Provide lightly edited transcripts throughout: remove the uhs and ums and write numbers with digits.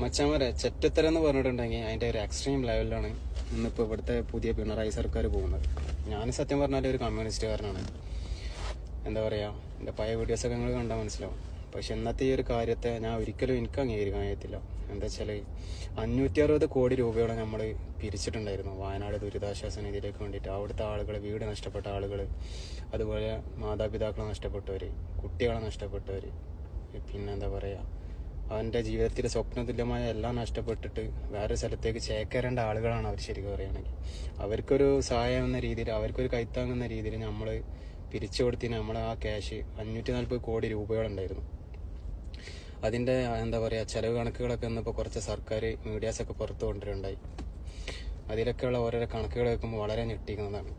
മച്ചാമാരെ ചെറ്റത്തരം എന്ന് പറഞ്ഞിട്ടുണ്ടെങ്കിൽ അതിന്റെ ഒരു എക്സ്ട്രീം ലെവലിലാണ് ഇന്നിപ്പോൾ ഇവിടുത്തെ പുതിയ പിണറായി സർക്കാർ പോകുന്നത്. ഞാൻ സത്യം പറഞ്ഞാൽ ഒരു കമ്മ്യൂണിസ്റ്റുകാരനാണ്. എന്താ പറയുക, എൻ്റെ പഴയ വീഡിയോസൊക്കെ നിങ്ങൾ കണ്ടാൽ മനസ്സിലാവും. പക്ഷെ ഇന്നത്തെ ഈ ഒരു കാര്യത്തെ ഞാൻ ഒരിക്കലും എനിക്ക് അംഗീകരിക്കാൻ കഴിയത്തില്ല. എന്താ വെച്ചാൽ 560 കോടി രൂപയോളം നമ്മൾ പിരിച്ചിട്ടുണ്ടായിരുന്നു വയനാട് ദുരിതാശ്വാസ നിധിയിലേക്ക് വേണ്ടിയിട്ട്. അവിടുത്തെ ആളുകൾ, വീട് നഷ്ടപ്പെട്ട ആളുകൾ, അതുപോലെ മാതാപിതാക്കളെ നഷ്ടപ്പെട്ടവർ, കുട്ടികളെ നഷ്ടപ്പെട്ടവർ, പിന്നെന്താ പറയുക, അവൻ്റെ ജീവിതത്തിലെ സ്വപ്നതുല്യമായ എല്ലാം നഷ്ടപ്പെട്ടിട്ട് വേറെ സ്ഥലത്തേക്ക് ചേക്കേറേണ്ട ആളുകളാണ് അവർ. ശരിക്കും പറയുകയാണെങ്കിൽ അവർക്കൊരു സഹായം എന്ന രീതിയിൽ, അവർക്കൊരു കൈത്താങ്ങുന്ന രീതിയിൽ നമ്മൾ പിരിച്ചു കൊടുത്തിന് നമ്മൾ ആ ക്യാഷ് 540 കോടി രൂപകളുണ്ടായിരുന്നു. അതിൻ്റെ എന്താ പറയുക, ചെലവ് കണക്കുകളൊക്കെ ഇന്നിപ്പോൾ കുറച്ച് സർക്കാർ മീഡിയാസൊക്കെ പുറത്തു കൊണ്ടുവരുന്നുണ്ടായി. അതിലൊക്കെയുള്ള ഓരോരോ കണക്കുകൾ വെക്കുമ്പോൾ വളരെ ഞെട്ടിക്കുന്നതാണ്.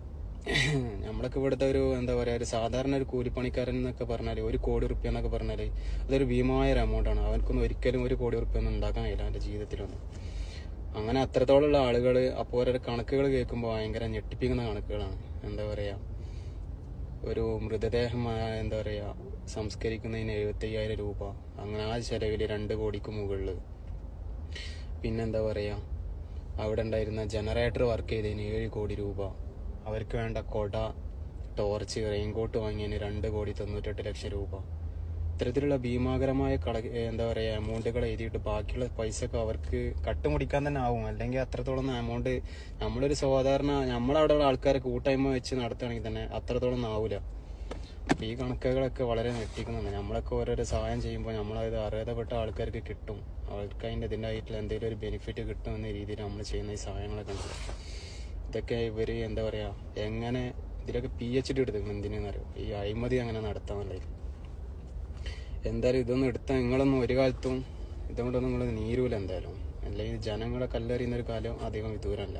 നമ്മളൊക്കെ ഇവിടുത്തെ ഒരു എന്താ പറയുക, ഒരു സാധാരണ ഒരു കൂലിപ്പണിക്കാരൻ എന്നൊക്കെ പറഞ്ഞാൽ 1 കോടി റുപ്യ എന്നൊക്കെ പറഞ്ഞാൽ അതൊരു ഭീമമായ ഒരു എമൗണ്ടാണ്. അവനക്കൊന്നും ഒരിക്കലും 1 കോടി റുപ്യ ഒന്നും ഉണ്ടാക്കാൻ കഴിയില്ല അവൻ്റെ ജീവിതത്തിലൊന്നും. അങ്ങനെ അത്രത്തോളമുള്ള ആളുകൾ അപ്പോൾ ഓരോരോ കണക്കുകൾ കേൾക്കുമ്പോൾ ഭയങ്കര ഞെട്ടിപ്പിക്കുന്ന കണക്കുകളാണ്. എന്താ പറയുക, ഒരു മൃതദേഹം എന്താ പറയുക സംസ്കരിക്കുന്നതിന് 75,000 രൂപ, അങ്ങനെ ആ ചെലവിൽ 2 കോടിക്ക് മുകളിൽ. പിന്നെന്താ പറയുക, അവിടെ ഉണ്ടായിരുന്ന ജനറേറ്റർ വർക്ക് ചെയ്തതിന് 7 കോടി രൂപ, അവർക്ക് വേണ്ട കൊട, ടോർച്ച്, റെയിൻകോട്ട് വാങ്ങിയതിന് 2,98,00,000 രൂപ. ഇത്തരത്തിലുള്ള ഭീമാകരമായ എന്താ പറയുക എമൗണ്ടുകൾ എഴുതിയിട്ട് ബാക്കിയുള്ള പൈസയൊക്കെ അവർക്ക് കട്ടുമുടിക്കാൻ തന്നെ ആവും. അല്ലെങ്കിൽ അത്രത്തോളം എമൗണ്ട് നമ്മളൊരു സാധാരണ നമ്മളവിടെയുള്ള ആൾക്കാരെ കൂട്ടായ്മ വെച്ച് നടത്തുകയാണെങ്കിൽ തന്നെ അത്രത്തോളം ആവില്ല. അപ്പോൾ ഈ കണക്കുകളൊക്കെ വളരെ ഞെട്ടിക്കുന്നുണ്ട്. നമ്മളൊക്കെ ഓരോരോ സഹായം ചെയ്യുമ്പോൾ നമ്മളത് അർഹതപ്പെട്ട ആൾക്കാർക്ക് കിട്ടും, അവർക്ക് അതിൻ്റെ ഇതിൻ്റെതായിട്ടുള്ള എന്തെങ്കിലും ഒരു ബെനിഫിറ്റ് കിട്ടും എന്ന രീതിയിൽ നമ്മൾ ചെയ്യുന്ന ഈ സഹായങ്ങളൊക്കെ ഉണ്ട്. ഇതൊക്കെ ഇവർ എന്താ പറയുക, എങ്ങനെ ഇതിലൊക്കെ PhD എടുത്തിരിക്കണം എന്തിനെന്നറിയോ, ഈ അഴിമതി അങ്ങനെ നടത്താന്നുള്ളത്. എന്തായാലും ഇതൊന്നും എടുത്താൽ നിങ്ങളൊന്നും ഒരു കാലത്തും ഇതുകൊണ്ടൊന്നും നിങ്ങൾ നീരൂല എന്തായാലും. അല്ലെങ്കിൽ ജനങ്ങളെ കല്ലെറിയുന്നൊരു കാലം അധികം വിദൂരമല്ല.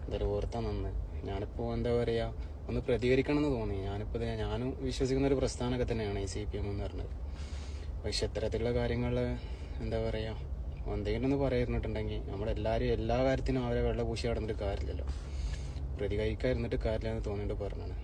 എന്തായാലും ഓർത്താൽ നന്ന്. ഞാനിപ്പോൾ എന്താ പറയുക, ഒന്ന് പ്രതികരിക്കണം എന്ന് തോന്നി. ഞാനും വിശ്വസിക്കുന്ന ഒരു പ്രസ്ഥാനമൊക്കെ തന്നെയാണ് ഈ CPM എന്ന് പറഞ്ഞത്. പക്ഷെ ഇത്തരത്തിലുള്ള കാര്യങ്ങൾ എന്താ പറയുക, എന്തെങ്കിലും ഒന്ന് പറയുന്നിട്ടുണ്ടെങ്കിൽ നമ്മളെല്ലാവരും എല്ലാ കാര്യത്തിനും അവരെ വെള്ള പൂശി കടന്നിട്ട് കാര്യമില്ലല്ലോ. പ്രതികരിക്കാതിരുന്നിട്ട് കാര്യമില്ലെന്ന് തോന്നിയിട്ട് പറഞ്ഞാണ്.